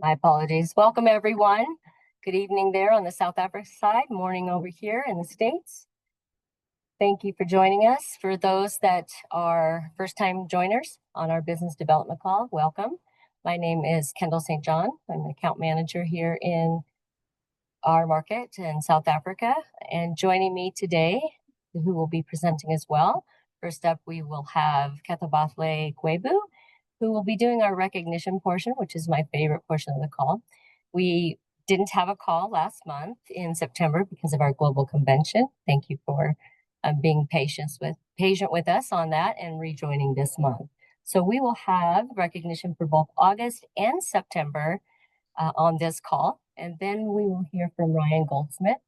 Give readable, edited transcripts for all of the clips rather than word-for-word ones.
My apologies. Welcome, everyone. Good evening there on the South Africa side, morning over here in the States. Thank you for joining us. For those that are first-time joiners on our business development call, welcome. My name is Kendall St. John. I'm an account manager here in our market in South Africa. And joining me today, who will be presenting as well. First up, we will have Kethabahle Gwebu, who will be doing our recognition portion, which is my favorite portion of the call. We didn't have a call last month in September because of our global convention. Thank you for being patient with us on that and rejoining this month. So we will have recognition for both August and September on this call. And then we will hear from Ryan Goldsmith,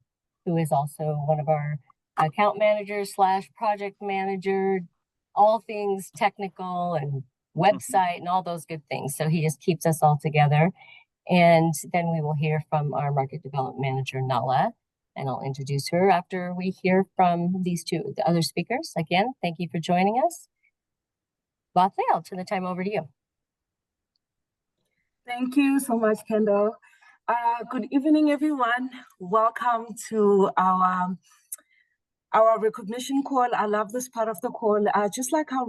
who is also one of our account managers / project manager, all things technical and website and all those good things. So he just keeps us all together. And then we will hear from our market development manager, Nala, and I'll introduce her after we hear from the other speakers. Again, thank you for joining us. Bahle, I'll turn the time over to you. Thank you so much, Kendall. Good evening, everyone. Welcome to our recognition call. I love this part of the call. Just like how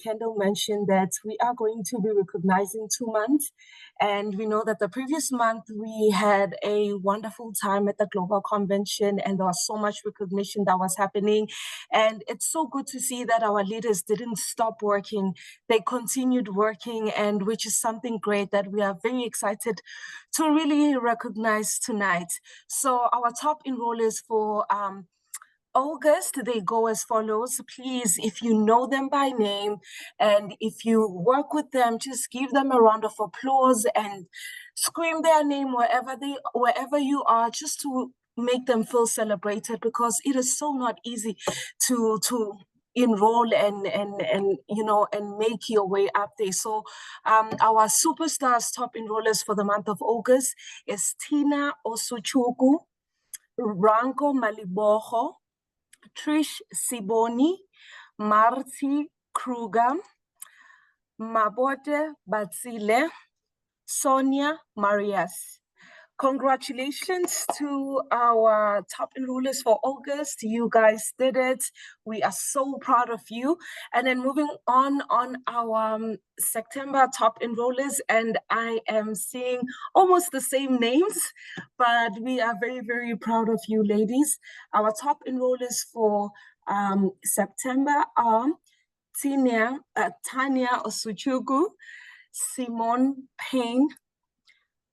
Kendall mentioned, that we are going to be recognizing 2 months. And we know that the previous month we had a wonderful time at the Global Convention, and there was so much recognition that was happening. And it's so good to see that our leaders didn't stop working. They continued working, and which is something great that we are very excited to really recognize tonight. So our top enrollers for August, they go as follows. Please, if you know them by name and if you work with them, just give them a round of applause and scream their name wherever you are, just to make them feel celebrated, because it is so not easy to enroll and make your way up there. So our superstars top enrollers for the month of August is Tina Osuchuku, Ranko Maliboho, Trish Siboni, Marty Kruger, Mabote Batsile, Sonia Marias. Congratulations to our top enrollers for August. You guys did it. We are so proud of you. And then moving on our September top enrollers, and I am seeing almost the same names, but we are very, very proud of you, ladies. Our top enrollers for September are Tanya Osuchugu, Simone Payne,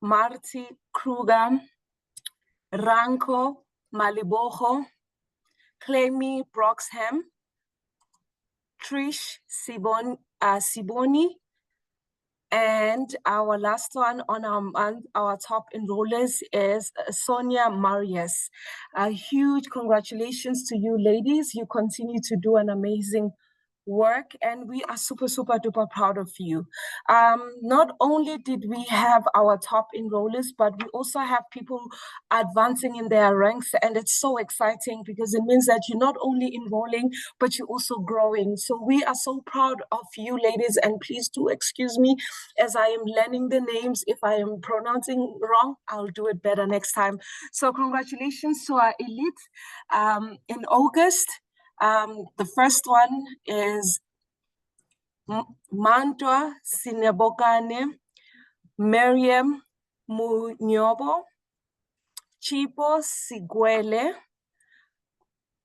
Marty Kruger, Ranko Maliboho, Clemmy Broxham, Trish Siboni, and our last one on our top enrollers is Sonia Marias. A huge congratulations to you, ladies. You continue to do an amazing work, and we are super, super duper proud of you. Not only did we have our top enrollers, but we also have people advancing in their ranks, and it's so exciting because it means that you're not only enrolling, but you're also growing. So we are so proud of you, ladies, and please do excuse me as I am learning the names. If I am pronouncing wrong, I'll do it better next time. So congratulations to our elite in August. The first one is Mantwa Sinebokane, Miriam Munyobo, Chipo Sigwele,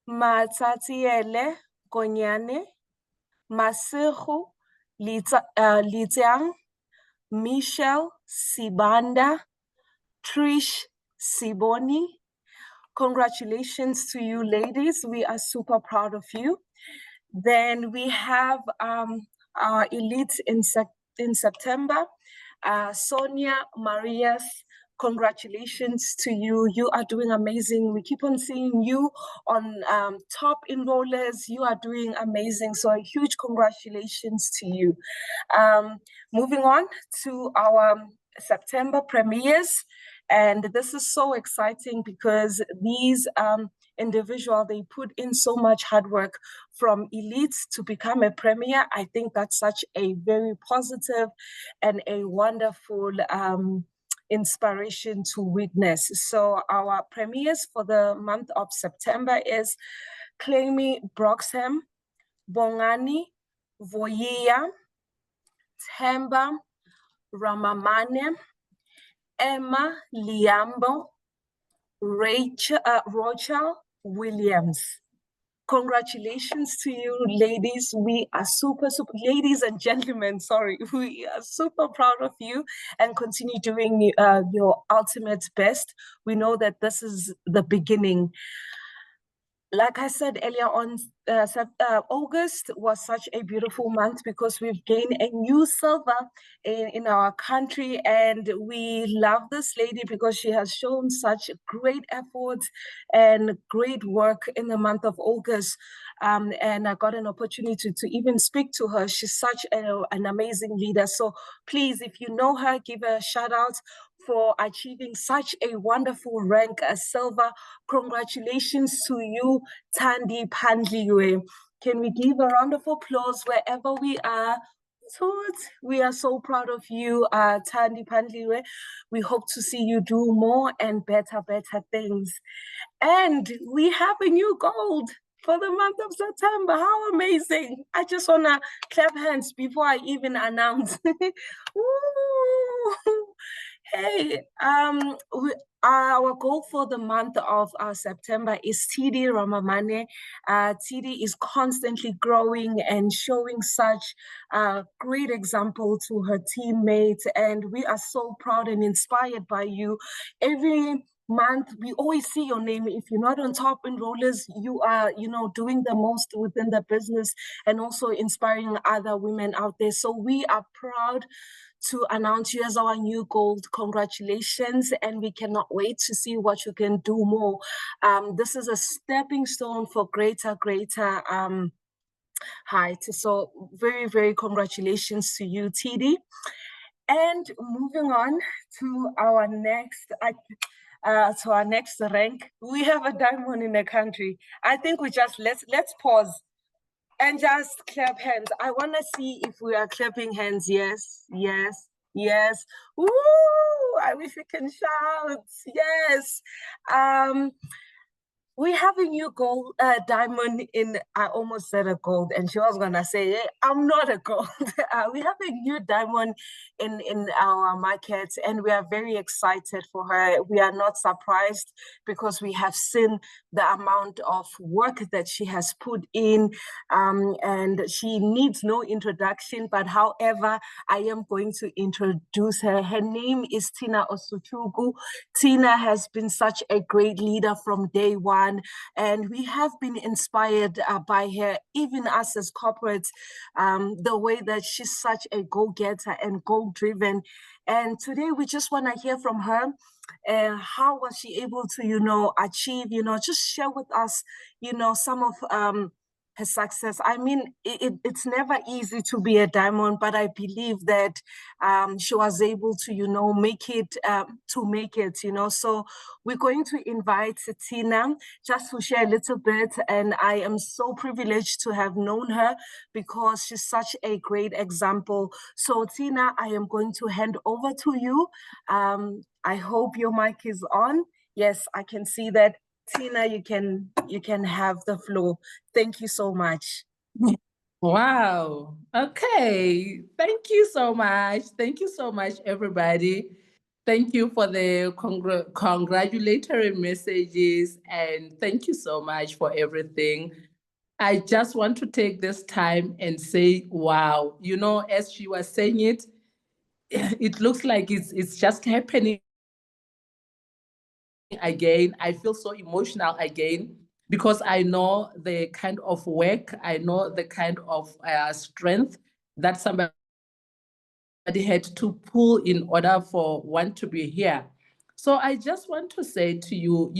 Matatiele Konyane, Masihu Litiang, Michelle Sibanda, Trish Siboni. Congratulations to you, ladies. We are super proud of you. Then we have our elites in September, Sonia Marias. Congratulations to you. You are doing amazing. We keep on seeing you on top enrollers. You are doing amazing. So a huge congratulations to you. Moving on to our September premieres. And this is so exciting because these individuals, they put in so much hard work from elites to become a premier. I think that's such a very positive and a wonderful inspiration to witness. So our premieres for the month of September is Claymi Broxham, Bongani Voyia, Temba Ramamane, Emma Liambo, Rochelle Williams. Congratulations to you, ladies. We are ladies and gentlemen, sorry. We are super proud of you and continue doing your ultimate best. We know that this is the beginning. Like I said earlier on, August was such a beautiful month because we've gained a new silver in our country, and we love this lady because she has shown such great efforts and great work in the month of August. And I got an opportunity to even speak to her. She's such an amazing leader. So please, if you know her, give her a shout out for achieving such a wonderful rank as silver. Congratulations to you, Thandi Pandliwe. Can we give a round of applause wherever we are? We are so proud of you, Thandi Pandliwe. We hope to see you do more and better things. And we have a new gold for the month of September. How amazing. I just want to clap hands before I even announce. Hey, our goal for the month of September is TD Ramamane. TD is constantly growing and showing such great example to her teammates, and we are so proud and inspired by you. Every month we always see your name. If you're not on top enrollers, you are, doing the most within the business and also inspiring other women out there. So we are proud to announce you as our new gold. Congratulations, and we cannot wait to see what you can do more. This is a stepping stone for greater height. So very congratulations to you, TD. And moving on to our next rank, we have a diamond in the country. I think we just let's pause and just clap hands. I want to see if we are clapping hands. Yes. Woo! I wish we can shout. Yes. We have a new gold diamond in, I almost said a gold, and she was gonna say, hey, I'm not a gold. We have a new diamond in our market, and we are very excited for her. We are not surprised because we have seen the amount of work that she has put in, and she needs no introduction, but however, I am going to introduce her. Her name is Tina Osuchugu. Tina has been such a great leader from day one, and we have been inspired by her, even us as corporates, the way that she's such a go-getter and goal-driven. And today we just want to hear from her. How was she able to, achieve, just share with us, some of her success. I mean, it's never easy to be a diamond, but I believe that she was able to, make it, So we're going to invite Tina just to share a little bit. And I am so privileged to have known her because she's such a great example. So Tina, I am going to hand over to you. I hope your mic is on. Yes, I can see that. Tina, you can have the floor. Thank you so much. Wow. Okay. Thank you so much. Thank you so much, everybody. Thank you for the congratulatory messages, and thank you so much for everything. I just want to take this time and say, wow, as she was saying it, it looks like it's just happening again. I feel so emotional again because I know the kind of work, I know the kind of strength that somebody had to pull in order for one to be here. So I just want to say to you,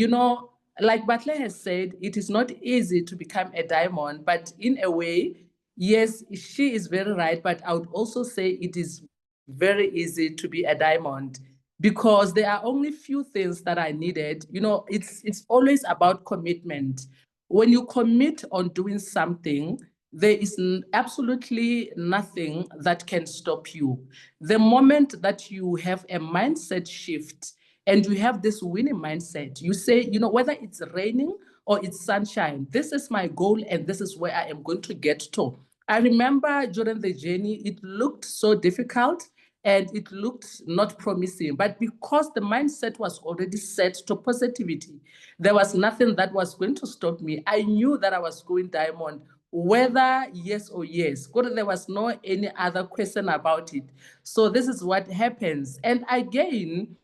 like Butler has said, it is not easy to become a diamond, but in a way, yes, she is very right, but I would also say it is very easy to be a diamond because there are only few things that are needed. It's always about commitment. When you commit on doing something, there is absolutely nothing that can stop you. The moment that you have a mindset shift and you have this winning mindset, you say, you know, whether it's raining or it's sunshine, this is my goal and this is where I am going to get to. I remember during the journey, it looked so difficult and it looked not promising, but because the mindset was already set to positivity, there was nothing that was going to stop me. I knew that I was going diamond, whether yes or yes. There was no any other question about it. So this is what happens. And again,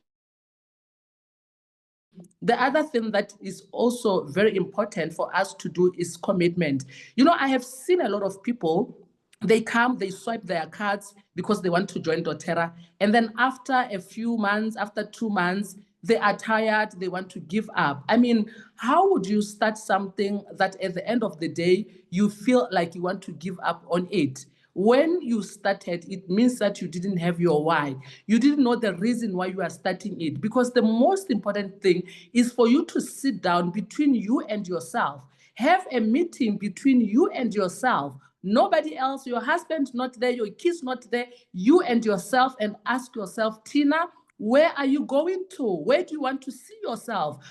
the other thing that is also very important for us to do is commitment. You know, I have seen a lot of people, they come, they swipe their cards because they want to join dōTERRA. And then after a few months, after 2 months, they are tired, they want to give up. I mean, how would you start something that at the end of the day, you feel like you want to give up on it? When you started, it means that you didn't have your why. You didn't know the reason why you are starting it. Because the most important thing is for you to sit down between you and yourself. Have a meeting between you and yourself. Nobody else, your husband not there, your kids not there, you and yourself, and ask yourself, Tina, where are you going to? Where do you want to see yourself?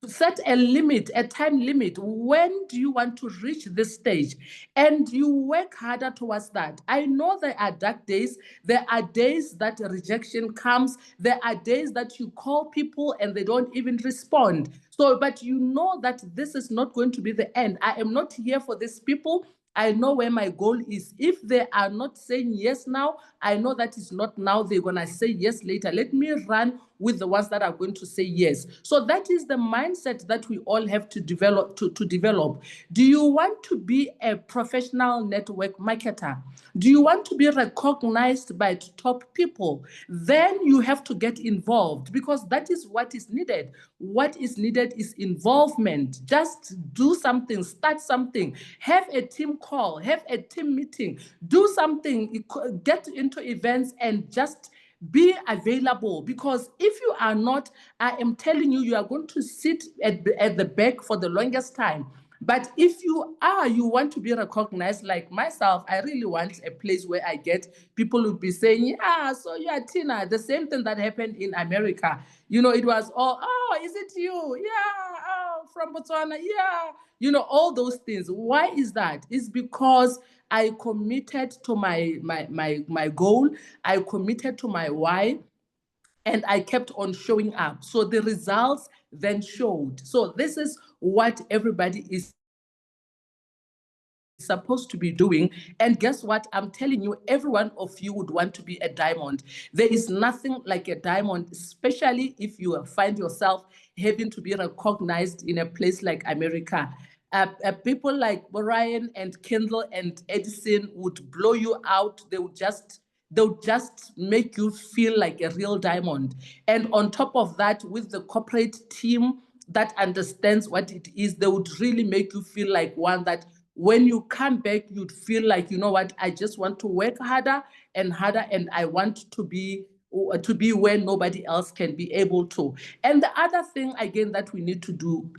Set a limit, a time limit. When do you want to reach this stage? And you work harder towards that. I know there are dark days. There are days that rejection comes. There are days that you call people and they don't even respond. So, but you know that this is not going to be the end. I am not here for these people. I know where my goal is. If they are not saying yes now, I know that is not now. They're going to say yes later. Let me run with the ones that are going to say yes. So that is the mindset that we all have to develop. To develop. Do you want to be a professional network marketer? Do you want to be recognized by top people? Then you have to get involved, because that is what is needed. What is needed is involvement. Just do something, start something, have a team call, have a team meeting, do something, get into events and just be available. Because if you are not, I am telling you, you are going to sit at the back for the longest time. But if you want to be recognized, like myself, I really want a place where I get people would be saying, yeah, so you're Tina. The same thing that happened in America. You know, it was all, oh, is it you? Yeah, oh, from Botswana, yeah. You know, all those things. Why is that? It's because I committed to my goal. I committed to my why. And I kept on showing up. So the results then showed. So this is what everybody is supposed to be doing. And guess what? I'm telling you, every one of you would want to be a diamond. There is nothing like a diamond, especially if you find yourself having to be recognized in a place like America. People like Brian and Kendall and Edison would blow you out. They'll just make you feel like a real diamond. And on top of that, with the corporate team that understands what it is, they would really make you feel like one that when you come back, you'd feel like, you know what, I just want to work harder, and I want to be where nobody else can be able to. And the other thing, again, that we need to do,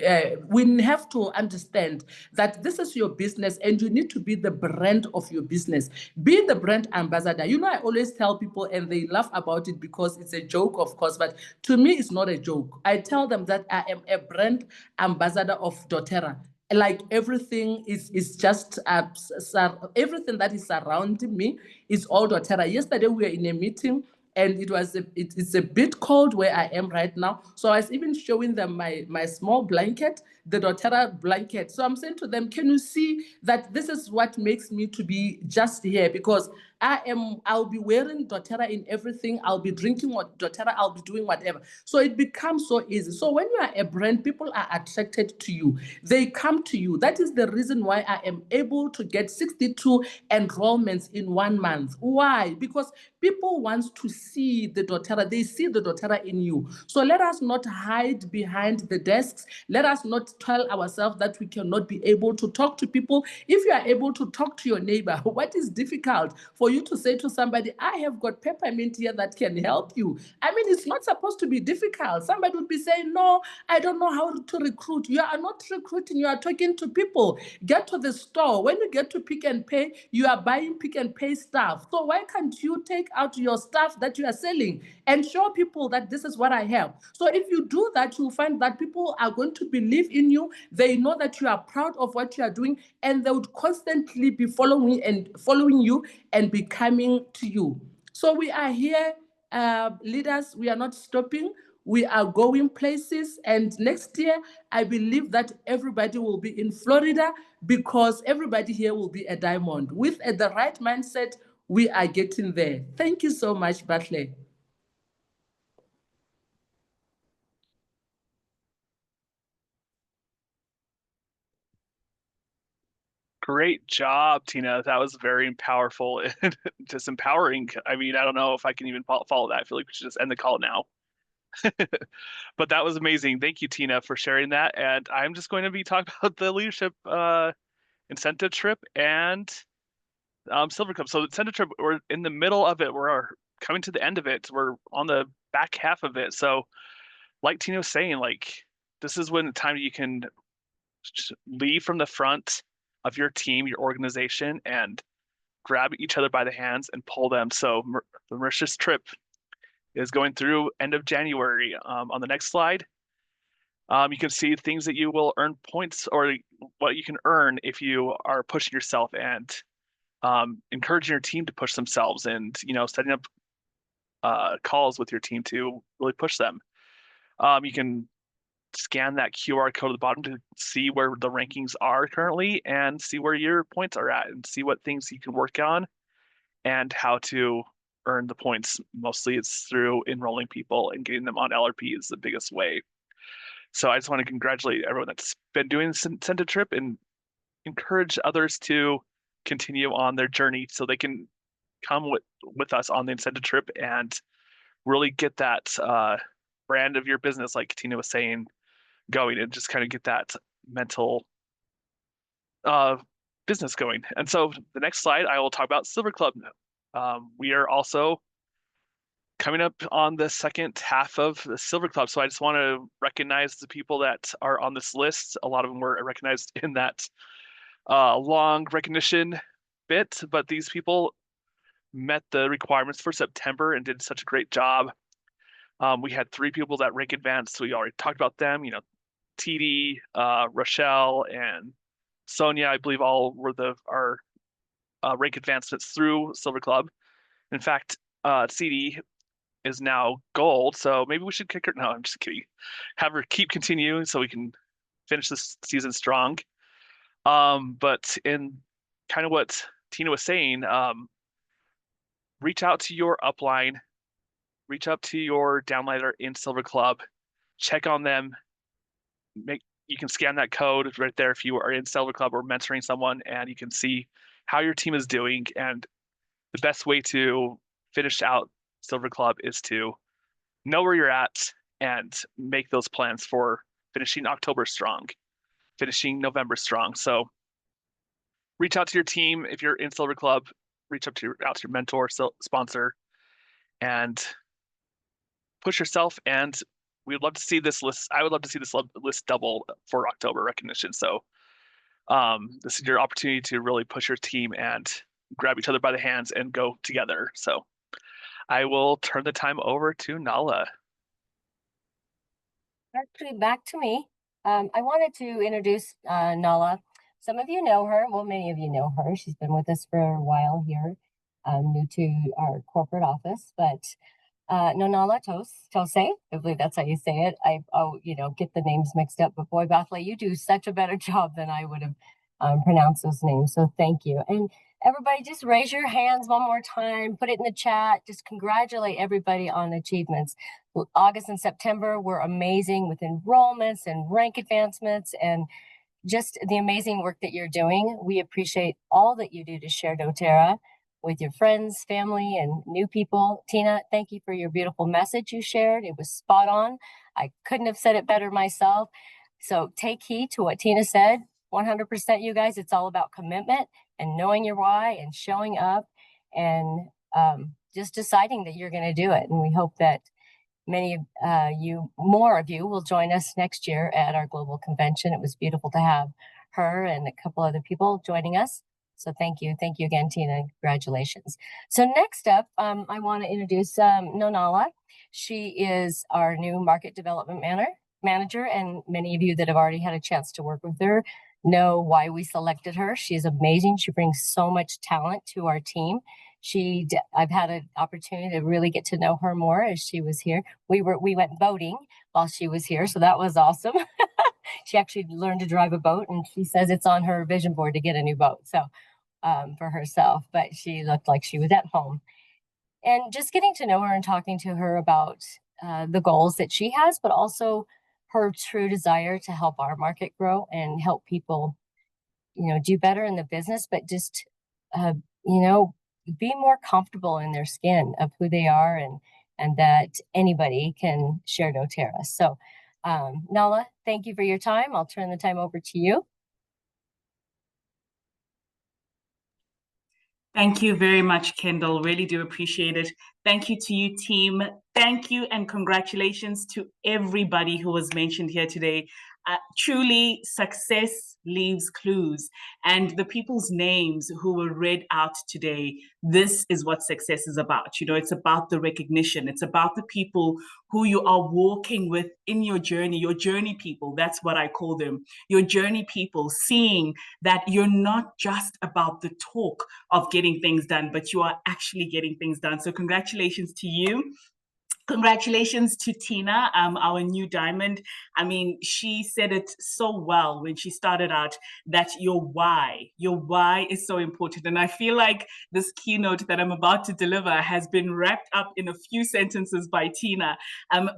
we have to understand that this is your business and you need to be the brand of your business. Be the brand ambassador. You know, I always tell people, and they laugh about it because it's a joke, of course, but to me, it's not a joke. I tell them that I am a brand ambassador of dōTERRA. Like everything is just everything that is surrounding me is all dōTERRA. Yesterday we were in a meeting and it's a bit cold where I am right now. So I was even showing them my small blanket, the dōTERRA blanket. So I'm saying to them, can you see that this is what makes me to be just here? Because I'll be wearing dōTERRA in everything. I'll be drinking dōTERRA. I'll be doing whatever. So it becomes so easy. So when you are a brand, people are attracted to you. They come to you. That is the reason why I am able to get 62 enrollments in 1 month. Why? Because people want to see the dōTERRA. They see the dōTERRA in you. So let us not hide behind the desks. Let us not tell ourselves that we cannot be able to talk to people. If you are able to talk to your neighbor, what is difficult for you to say to somebody, I have got peppermint here that can help you? I mean, it's not supposed to be difficult. Somebody would be saying, no, I don't know how to recruit. You are not recruiting, you are talking to people. Get to the store. When you get to Pick and Pay, you are buying Pick and Pay stuff. So why can't you take out your stuff that you are selling and show people that this is what I have? So if you do that, you'll find that people are going to believe in you. They know that you are proud of what you are doing, and they would constantly be following you and be coming to you. So we are here, leaders. We are not stopping. We are going places. And next year, I believe that everybody will be in Florida, because everybody here will be a diamond. With the right mindset, we are getting there. Thank you so much, Batley. Great job, Tina. That was very powerful and just empowering. I mean, I don't know if I can even follow that. I feel like we should just end the call now. But that was amazing. Thank you, Tina, for sharing that. And I'm just going to be talking about the leadership incentive trip and Silver Club. So the incentive trip, we're in the middle of it. We're coming to the end of it. We're on the back half of it. So like Tina was saying, like this is when the time you can leave from the front of your team, your organization, and grab each other by the hands and pull them. So the Mauritius trip is going through end of January. On the next slide, you can see things that you will earn points, or what you can earn if you are pushing yourself and encouraging your team to push themselves, and setting up calls with your team to really push them. You can scan that QR code at the bottom to see where the rankings are currently and see where your points are at, and see what things you can work on and how to earn the points. Mostly it's through enrolling people and getting them on LRP is the biggest way. So I just want to congratulate everyone that's been doing this incentive trip and encourage others to continue on their journey so they can come with us on the incentive trip and really get that brand of your business, like Tina was saying, going, and just kind of get that mental business going. And so the next slide, I will talk about Silver Club. We are also coming up on the second half of the Silver Club. So I just want to recognize the people that are on this list. A lot of them were recognized in that long recognition bit, but these people met the requirements for September and did such a great job. We had 3 people that rank advanced. So we already talked about them, TD, Rochelle, and Sonia, I believe all were our rank advancements through Silver Club. In fact, CD is now gold, so maybe we should kick her. No, I'm just kidding. Have her keep continuing so we can finish this season strong. But in kind of what Tina was saying, reach out to your upline, reach up to your downlighter in Silver Club, check on them. You can scan that code right there if you are in Silver Club or mentoring someone, and you can see how your team is doing. And the best way to finish out Silver Club is to know where you're at and make those plans for finishing October strong, finishing November strong. So reach out to your team if you're in Silver Club, reach out to your mentor, sponsor, and push yourself. And we'd love to see this list. I would love to see this list double for October recognition. So this is your opportunity to really push your team and grab each other by the hands and go together. So I will turn the time over to Nala. Actually, back to me. I wanted to introduce Nala. Some of you know her. Well, many of you know her. She's been with us for a while here, new to our corporate office. But Nonala Tose, I believe that's how you say it. Get the names mixed up. But boy, Batley, you do such a better job than I would have pronounced those names. So thank you. And everybody, just raise your hands one more time. Put it in the chat. Just congratulate everybody on achievements. August and September were amazing with enrollments and rank advancements and just the amazing work that you're doing. We appreciate all that you do to share dōTERRA with your friends, family, and new people. Tina, thank you for your beautiful message you shared. It was spot on. I couldn't have said it better myself. So take heed to what Tina said. 100%, you guys, it's all about commitment and knowing your why and showing up and just deciding that you're going to do it. And we hope that many of more of you will join us next year at our global convention. It was beautiful to have her and a couple other people joining us. So thank you again, Tina. Congratulations. So next up, I want to introduce Nonala. She is our new market development manager, and many of you that have already had a chance to work with her know why we selected her. She's amazing. She brings so much talent to our team. I've had an opportunity to really get to know her more as she was here. We went boating while she was here, so that was awesome. She actually learned to drive a boat, and she says it's on her vision board to get a new boat. So for herself, but she looked like she was at home. And just getting to know her and talking to her about the goals that she has, but also her true desire to help our market grow and help people, do better in the business, but just, be more comfortable in their skin of who they are and that anybody can share doTERRA. So Nala, thank you for your time. I'll turn the time over to you. Thank you very much, Kendall. Really do appreciate it. Thank you to you, team. Thank you and congratulations to everybody who was mentioned here today. Truly, success leaves clues. And the people's names who were read out today, this is what success is about. It's about the recognition. It's about the people who you are walking with in your journey people. That's what I call them. Your journey people, seeing that you're not just about the talk of getting things done, but you are actually getting things done. So congratulations to you. Congratulations to Tina, our new diamond. I mean, she said it so well when she started out that your why is so important. And I feel like this keynote that I'm about to deliver has been wrapped up in a few sentences by Tina.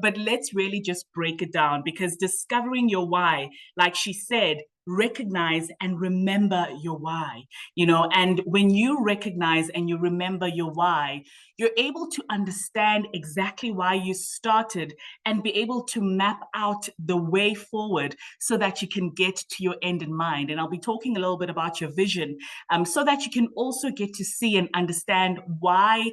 But let's really just break it down, because discovering your why, like she said, recognize and remember your why, and when you recognize and you remember your why, you're able to understand exactly why you started and be able to map out the way forward so that you can get to your end in mind. And I'll be talking a little bit about your vision, so that you can also get to see and understand why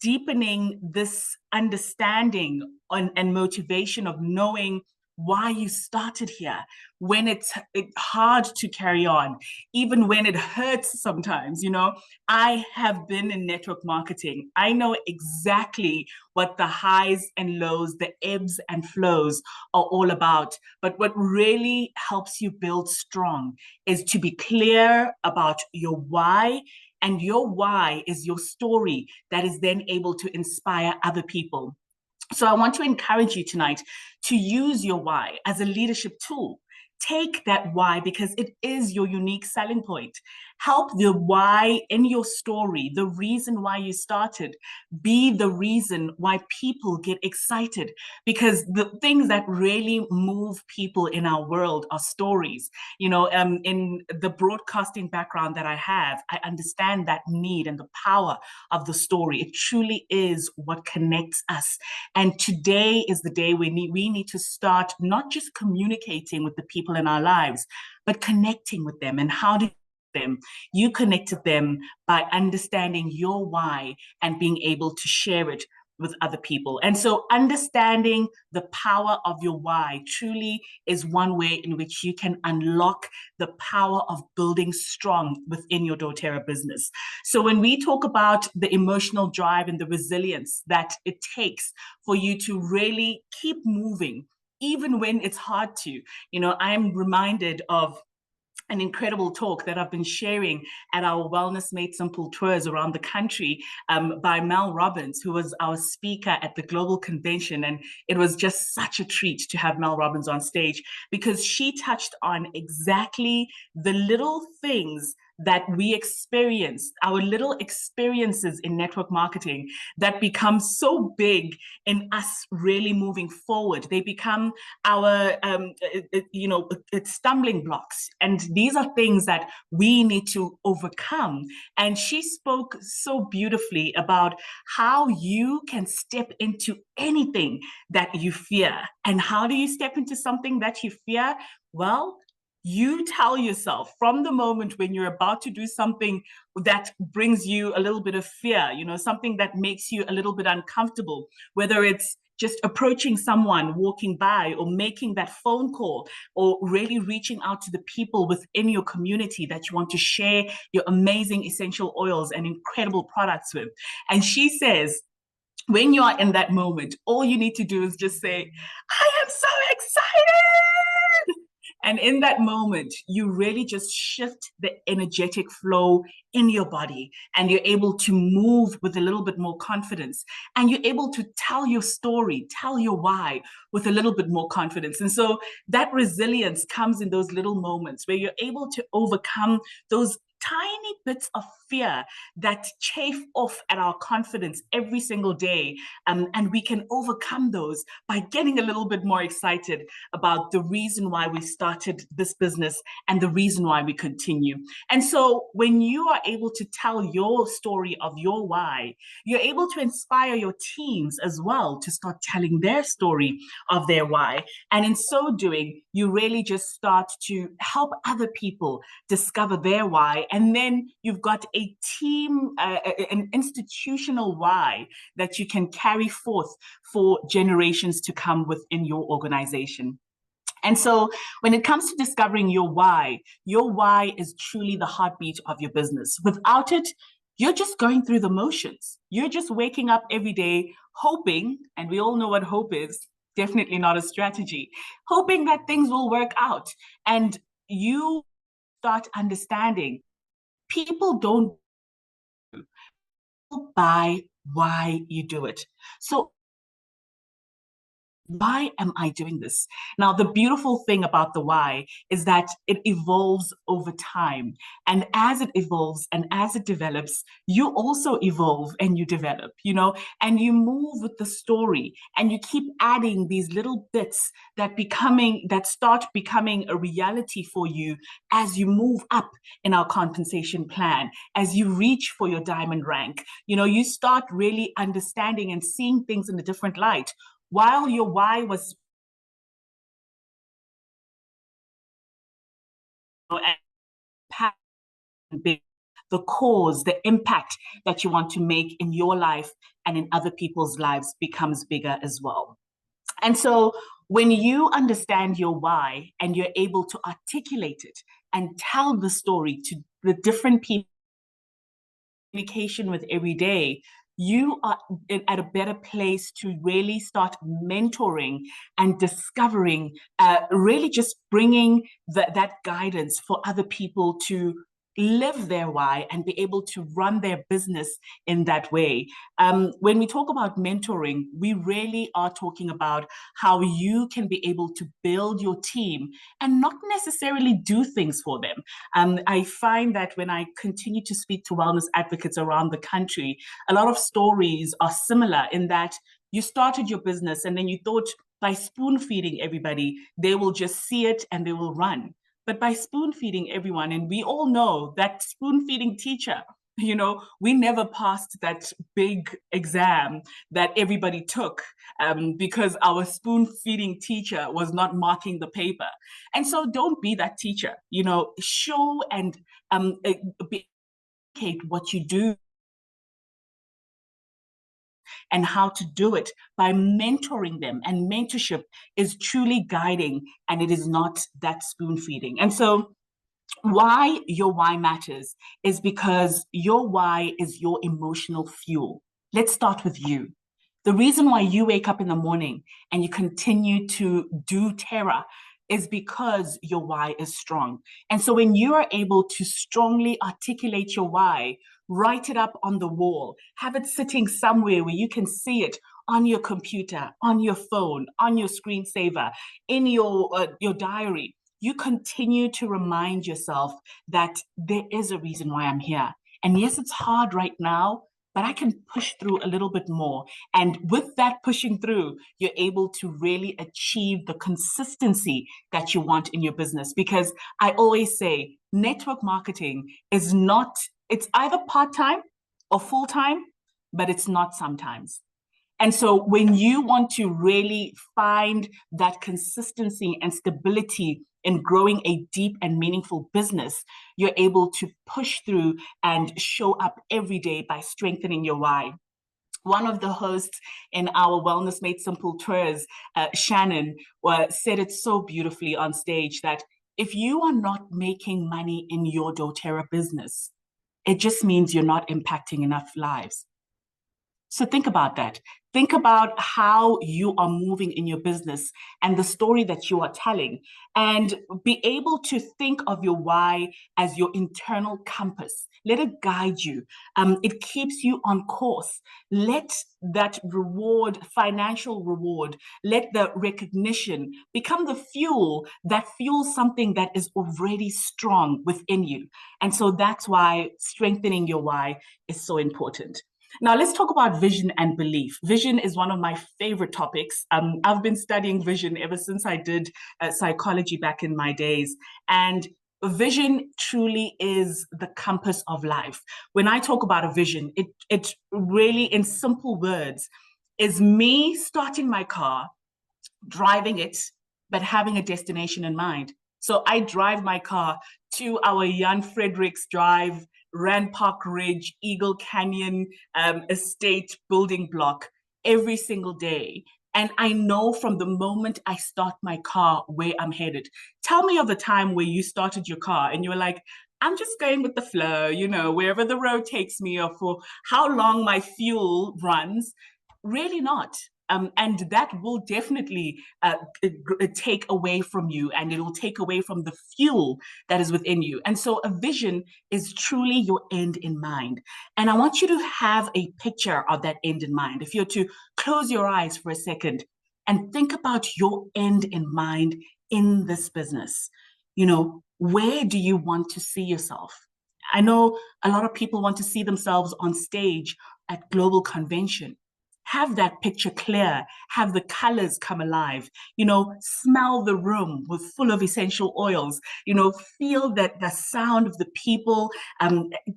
deepening this understanding and motivation of knowing why you started here, when it's hard to carry on, even when it hurts sometimes. I have been in network marketing. I know exactly what the highs and lows, the ebbs and flows are all about. But what really helps you build strong is to be clear about your why. And your why is your story that is then able to inspire other people. So I want to encourage you tonight to use your why as a leadership tool. Take that why, because it is your unique selling point. Help the why in your story, the reason why you started, be the reason why people get excited. Because the things that really move people in our world are stories. In the broadcasting background that I have, I understand that need and the power of the story. It truly is what connects us. And today is the day we need to start not just communicating with the people in our lives, but connecting with them. And how do them? You connected them by understanding your why and being able to share it with other people. And so understanding the power of your why truly is one way in which you can unlock the power of building strong within your doTERRA business. So when we talk about the emotional drive and the resilience that it takes for you to really keep moving, even when it's hard to, I'm reminded of an incredible talk that I've been sharing at our Wellness Made Simple tours around the country by Mel Robbins, who was our speaker at the global convention. And it was just such a treat to have Mel Robbins on stage, because she touched on exactly the little things that we experience, our little experiences in network marketing, that become so big in us really moving forward. They become our, stumbling blocks. And these are things that we need to overcome. And she spoke so beautifully about how you can step into anything that you fear. And how do you step into something that you fear? Well, you tell yourself from the moment when you're about to do something that brings you a little bit of fear, something that makes you a little bit uncomfortable, whether it's just approaching someone walking by, or making that phone call, or really reaching out to the people within your community that you want to share your amazing essential oils and incredible products with. And she says, when you are in that moment, all you need to do is just say, I am so excited. And in that moment, you really just shift the energetic flow in your body, and you're able to move with a little bit more confidence, and you're able to tell your story, tell your why with a little bit more confidence. And so that resilience comes in those little moments where you're able to overcome those tiny bits of fear that chafe off at our confidence every single day. And we can overcome those by getting a little bit more excited about the reason why we started this business and the reason why we continue. And so when you are able to tell your story of your why, you're able to inspire your teams as well to start telling their story of their why. And in so doing, you really just start to help other people discover their why. And then you've got a team, an institutional why that you can carry forth for generations to come within your organization. And so when it comes to discovering your why is truly the heartbeat of your business. Without it, you're just going through the motions. You're just waking up every day hoping, and we all know what hope is, definitely not a strategy, hoping that things will work out. And you start understanding people don't buy why you do it. So why am I doing this? Now, the beautiful thing about the why is that it evolves over time. And as it evolves and as it develops, you also evolve and you develop, and you move with the story, and you keep adding these little bits that start becoming a reality for you as you move up in our compensation plan, as you reach for your diamond rank. You start really understanding and seeing things in a different light. While your why was the cause, the impact that you want to make in your life and in other people's lives becomes bigger as well. And so when you understand your why and you're able to articulate it and tell the story to the different people, communication with every day, you are at a better place to really start mentoring and discovering, really just bringing that guidance for other people to live their why and be able to run their business in that way. When we talk about mentoring, we really are talking about how you can be able to build your team and not necessarily do things for them. I find that when I continue to speak to wellness advocates around the country, a lot of stories are similar in that you started your business and then you thought by spoon feeding everybody, they will just see it and they will run. But by spoon feeding everyone, and we all know that spoon feeding teacher, we never passed that big exam that everybody took because our spoon feeding teacher was not marking the paper. And so don't be that teacher, show and communicate what you do and how to do it by mentoring them. And mentorship is truly guiding, and it is not that spoon feeding. And so why your why matters is because your why is your emotional fuel. Let's start with you. The reason why you wake up in the morning and you continue to do dōTERRA is because your why is strong. And so when you are able to strongly articulate your why, write it up on the wall, have it sitting somewhere where you can see it on your computer, on your phone, on your screensaver, in your diary. you continue to remind yourself that there is a reason why I'm here. And yes, it's hard right now, but I can push through a little bit more. And with that pushing through, you're able to really achieve the consistency that you want in your business. Because I always say, network marketing is not, it's either part-time or full-time, but it's not sometimes. And so when you want to really find that consistency and stability in growing a deep and meaningful business, you're able to push through and show up every day by strengthening your why. One of the hosts in our Wellness Made Simple tours, Shannon, said it so beautifully on stage that if you are not making money in your dōTERRA business, it just means you're not impacting enough lives. So think about that. Think about how you are moving in your business and the story that you are telling, and be able to think of your why as your internal compass. Let it guide you. It keeps you on course. Let that reward, financial reward, let the recognition become the fuel that fuels something that is already strong within you. And so that's why strengthening your why is so important. Now, let's talk about vision and belief. Vision is one of my favorite topics. I've been studying vision ever since I did psychology back in my days. And vision truly is the compass of life. When I talk about a vision, it really, in simple words, is me starting my car, driving it, but having a destination in mind. So I drive my car to our Jan Fredericks Drive, Rand Park Ridge, Eagle Canyon estate building block every single day. And I know from the moment I start my car where I'm headed. Tell me of a time where you started your car and you were like, I'm just going with the flow, you know, wherever the road takes me, or for how long my fuel runs. Really not. And that will definitely take away from you, and it will take away from the fuel that is within you. And so a vision is truly your end in mind. And I want you to have a picture of that end in mind. If you're to close your eyes for a second and think about your end in mind in this business, you know, where do you want to see yourself? I know a lot of people want to see themselves on stage at global convention. Have that picture clear, have the colors come alive, you know, smell the room with full of essential oils, you know, feel that the sound of the people,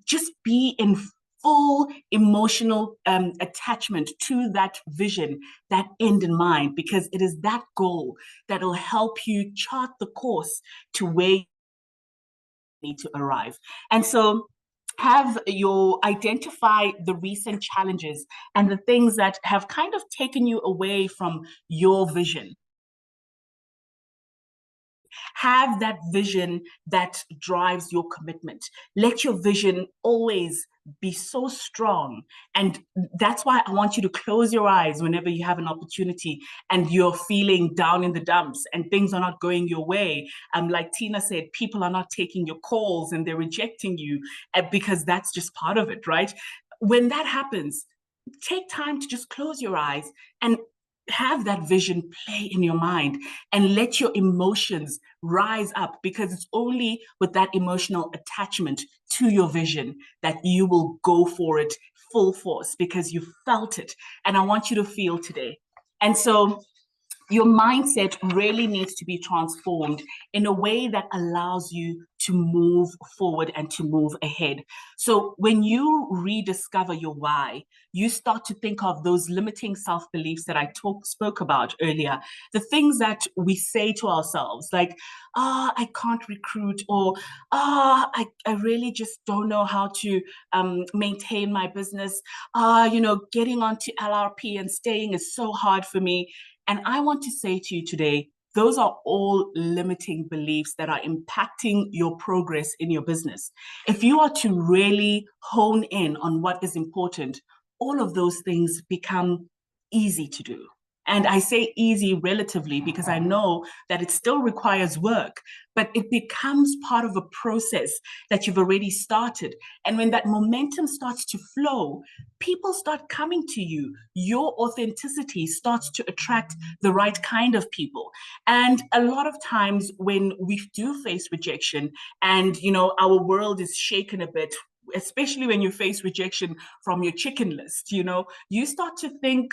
just be in full emotional attachment to that vision, that end in mind, because it is that goal that will help you chart the course to where you need to arrive. And so identify the recent challenges and the things that have kind of taken you away from your vision. Have that vision that drives your commitment. Let your vision always be so strong. And that's why I want you to close your eyes whenever you have an opportunity and you're feeling down in the dumps and things are not going your way. Like Tina said, people are not taking your calls and they're rejecting you, because that's just part of it, right? When that happens, take time to just close your eyes and have that vision play in your mind and let your emotions rise up, because it's only with that emotional attachment to your vision that you will go for it full force, because you felt it. And I want you to feel today. And so your mindset really needs to be transformed in a way that allows you to move forward and to move ahead. So when you rediscover your why, you start to think of those limiting self-beliefs that I spoke about earlier, the things that we say to ourselves, like, I can't recruit, or I really just don't know how to maintain my business. You know, getting onto LRP and staying is so hard for me. And I want to say to you today, those are all limiting beliefs that are impacting your progress in your business. If you are to really hone in on what is important, all of those things become easy to do. And I say easy relatively because I know that it still requires work, but it becomes part of a process that you've already started. And when that momentum starts to flow, people start coming to you. Your authenticity starts to attract the right kind of people. And a lot of times when we do face rejection and, you know, our world is shaken a bit, especially when you face rejection from your chicken list, you know, you start to think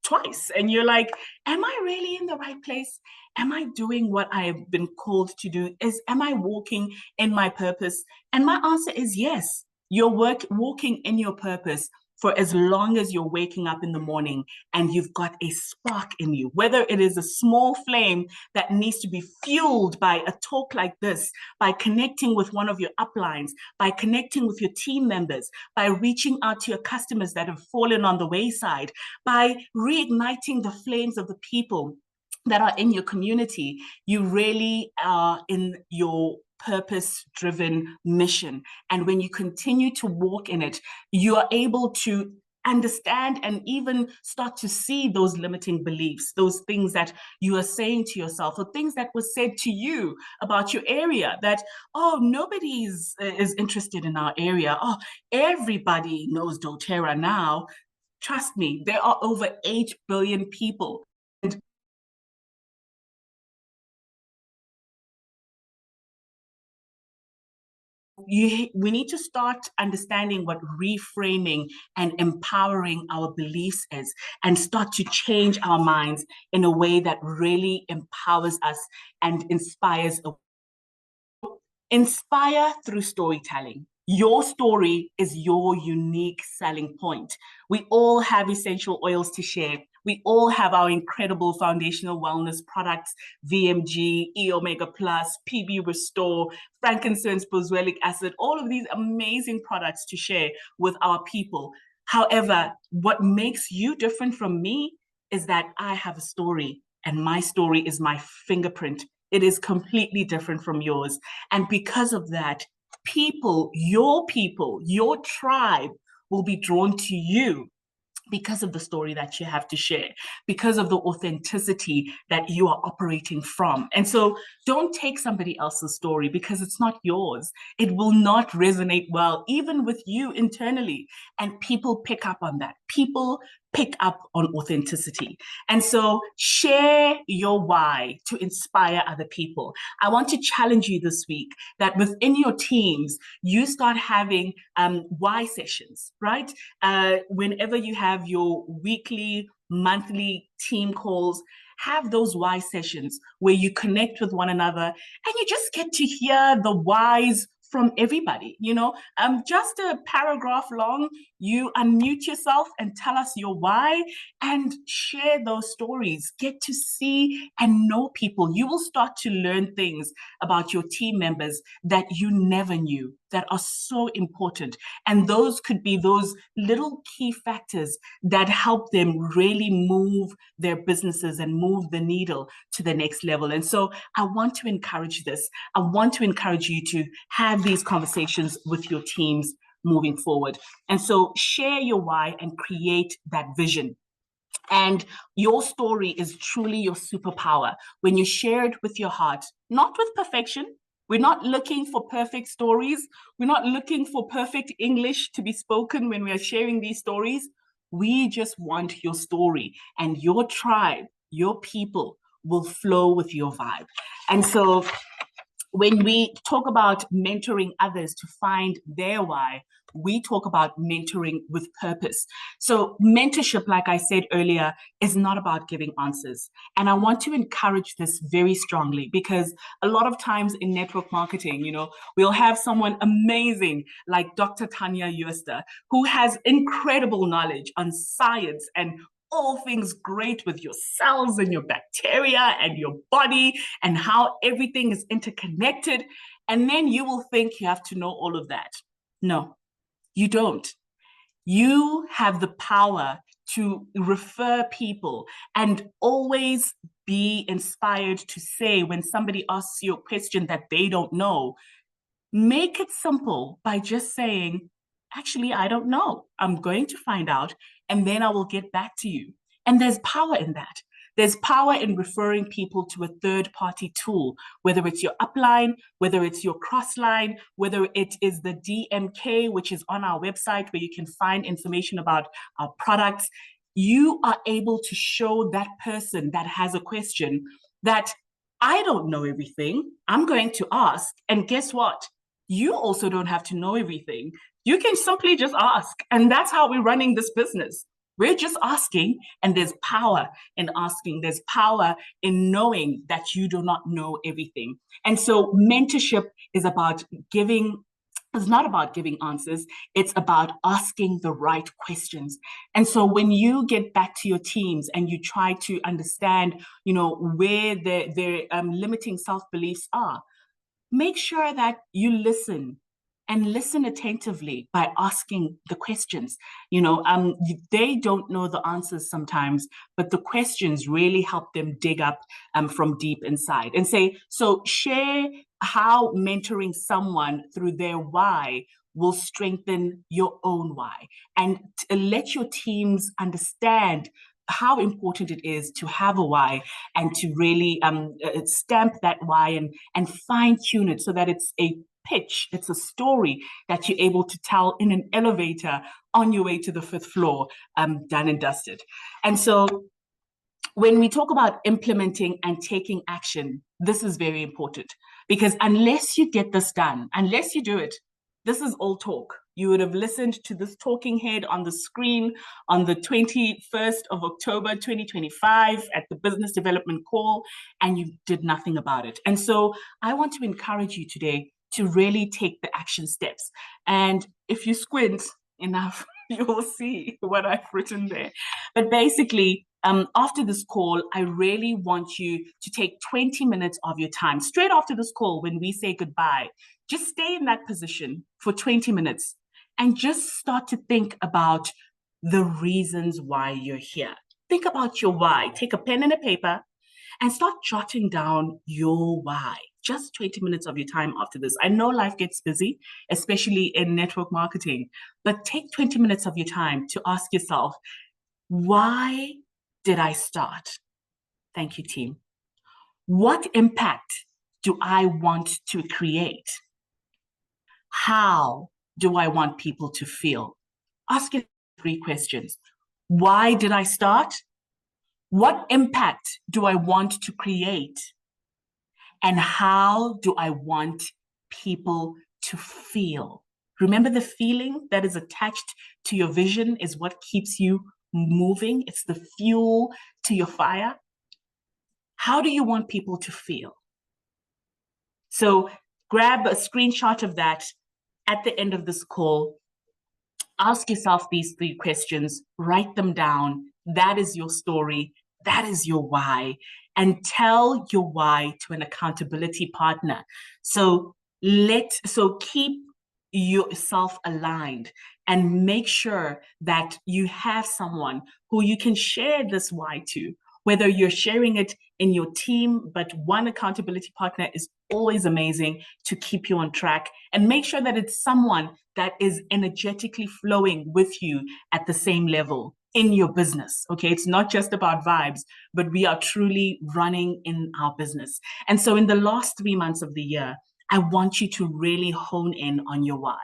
twice and you're like, am I really in the right place? Am I doing what I have been called to do? Am I walking in my purpose? And my answer is yes. You're walking in your purpose for as long as you're waking up in the morning and you've got a spark in you, whether it is a small flame that needs to be fueled by a talk like this, by connecting with one of your uplines, by connecting with your team members, by reaching out to your customers that have fallen on the wayside, by reigniting the flames of the people that are in your community. You really are in your purpose-driven mission. And when you continue to walk in it, you are able to understand and even start to see those limiting beliefs, those things that you are saying to yourself, or things that were said to you about your area that, oh, nobody is interested in our area. Oh, everybody knows dōTERRA now. Trust me, there are over 8 billion people. And we need to start understanding what reframing and empowering our beliefs is, and start to change our minds in a way that really empowers us and inspires. Inspire through storytelling. Your story is your unique selling point. We all have essential oils to share. We all have our incredible foundational wellness products, VMG, E Omega Plus, PB Restore, frankincense, boswellic acid, all of these amazing products to share with our people. However, what makes you different from me is that I have a story, and my story is my fingerprint. It is completely different from yours. And because of that, people, your tribe will be drawn to you because of the story that you have to share, because of the authenticity that you are operating from. And so don't take somebody else's story because it's not yours. It will not resonate well, even with you internally. And people pick up on that. People pick up on authenticity. And so share your why to inspire other people. I want to challenge you this week that within your teams, you start having why sessions, right? Whenever you have your weekly, monthly team calls, have those why sessions where you connect with one another and you just get to hear the whys from everybody, you know, just a paragraph long, you unmute yourself and tell us your why and share those stories. Get to see and know people. You will start to learn things about your team members that you never knew, that are so important. And those could be those little key factors that help them really move their businesses and move the needle to the next level. And so I want to encourage this. I want to encourage you to have these conversations with your teams moving forward. And so share your why and create that vision. And your story is truly your superpower when you share it with your heart, not with perfection. We're not looking for perfect stories. We're not looking for perfect English to be spoken when we are sharing these stories. We just want your story, and your tribe, your people will flow with your vibe. And so when we talk about mentoring others to find their why, we talk about mentoring with purpose. So mentorship, like I said earlier, is not about giving answers. And I want to encourage this very strongly because a lot of times in network marketing, you know, we'll have someone amazing like Dr. Tanya Uester, who has incredible knowledge on science and all things great with your cells and your bacteria and your body and how everything is interconnected. And then you will think you have to know all of that. No, you don't. You have the power to refer people and always be inspired to say when somebody asks you a question that they don't know, make it simple by just saying, actually, I don't know. I'm going to find out, and then I will get back to you. And there's power in that. There's power in referring people to a third-party tool, whether it's your upline, whether it's your crossline, whether it is the DMK, which is on our website where you can find information about our products. You are able to show that person that has a question that I don't know everything. I'm going to ask. And guess what? You also don't have to know everything. You can simply just ask. And that's how we're running this business. We're just asking, and there's power in asking. There's power in knowing that you do not know everything. And so mentorship is about giving, it's not about giving answers. It's about asking the right questions. And so when you get back to your teams and you try to understand, where their limiting self-beliefs are, make sure that you listen and listen attentively by asking the questions. They don't know the answers sometimes, but the questions really help them dig up from deep inside and say, so share how mentoring someone through their why will strengthen your own why, and let your teams understand how important it is to have a why and to really stamp that why and fine tune it so that it's a pitch, it's a story that you're able to tell in an elevator on your way to the 5th floor, done and dusted. And so when we talk about implementing and taking action, this is very important, because unless you get this done, unless you do it, this is all talk. You would have listened to this talking head on the screen on the 21st of October, 2025 at the business development call, and you did nothing about it. And so I want to encourage you today to really take the action steps. And if you squint enough, you will see what I've written there. But basically, after this call, I really want you to take 20 minutes of your time. Straight after this call, when we say goodbye, just stay in that position for 20 minutes and just start to think about the reasons why you're here. Think about your why. Take a pen and a paper and start jotting down your why. Just 20 minutes of your time after this. I know life gets busy, especially in network marketing, but take 20 minutes of your time to ask yourself, why did I start? Thank you, team. What impact do I want to create? How do I want people to feel? Ask yourself 3 questions. Why did I start? What impact do I want to create? And how do I want people to feel? Remember, the feeling that is attached to your vision is what keeps you moving. It's the fuel to your fire. How do you want people to feel? So grab a screenshot of that at the end of this call. Ask yourself these 3 questions, write them down. That is your story. That is your why. And tell your why to an accountability partner. So keep yourself aligned and make sure that you have someone who you can share this why to, whether you're sharing it in your team, but one accountability partner is always amazing to keep you on track, and make sure that it's someone that is energetically flowing with you at the same level in your business. Okay, it's not just about vibes, but we are truly running in our business. And so in the last 3 months of the year, I want you to really hone in on your why.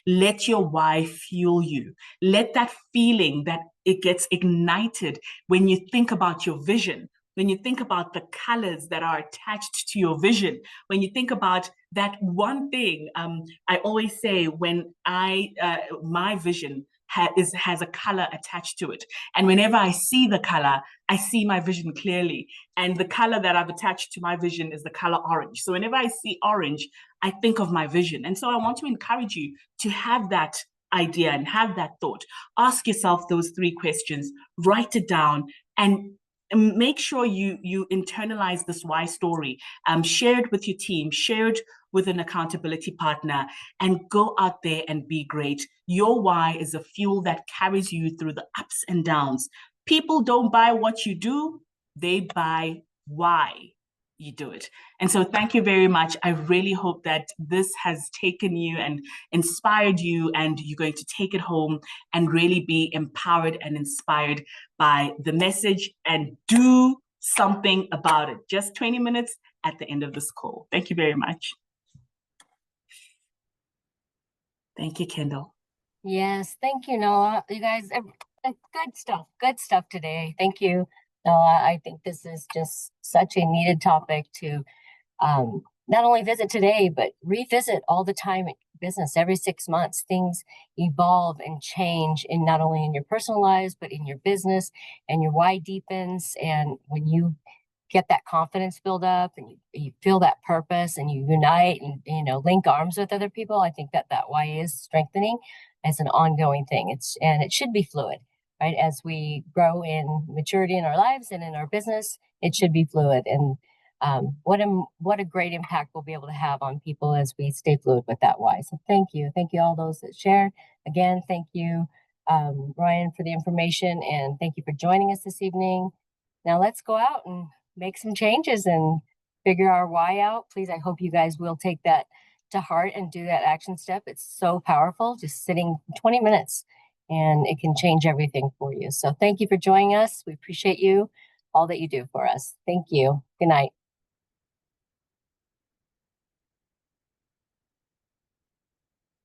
Let your why fuel you. Let that feeling that it gets ignited when you think about your vision, when you think about the colors that are attached to your vision, when you think about that one thing. I always say, when my vision has a color attached to it. And whenever I see the color, I see my vision clearly. And the color that I've attached to my vision is the color orange. So whenever I see orange, I think of my vision. And so I want to encourage you to have that idea and have that thought. Ask yourself those 3 questions, write it down, and make sure you internalize this why story. Share it with your team, share it with an accountability partner, and go out there and be great. Your why is a fuel that carries you through the ups and downs. People don't buy what you do, they buy why. you do it. And so thank you very much. I really hope that this has taken you and inspired you, and you're going to take it home and really be empowered and inspired by the message and do something about it. Just 20 minutes at the end of this call. Thank you very much. Thank you, Kendall. Yes, thank you, Noah. You guys, good stuff today. Thank you, Noah. I think this is just such a needed topic to not only visit today, but revisit all the time in business. Every 6 months, things evolve and change in not only in your personal lives, but in your business, and your why deepens. And when you get that confidence build up and you feel that purpose and you unite and, you know, link arms with other people, I think that why is strengthening as an ongoing thing. And it should be fluid, right? As we grow in maturity in our lives and in our business, it should be fluid. And what a great impact we'll be able to have on people as we stay fluid with that why. So thank you all those that shared. Again, thank you, Ryan, for the information, and thank you for joining us this evening. Now let's go out and make some changes and figure our why out. Please, I hope you guys will take that to heart and do that action step. It's so powerful, just sitting 20 minutes, and it can change everything for you. So thank you for joining us. We appreciate you, all that you do for us. Thank you. Good night.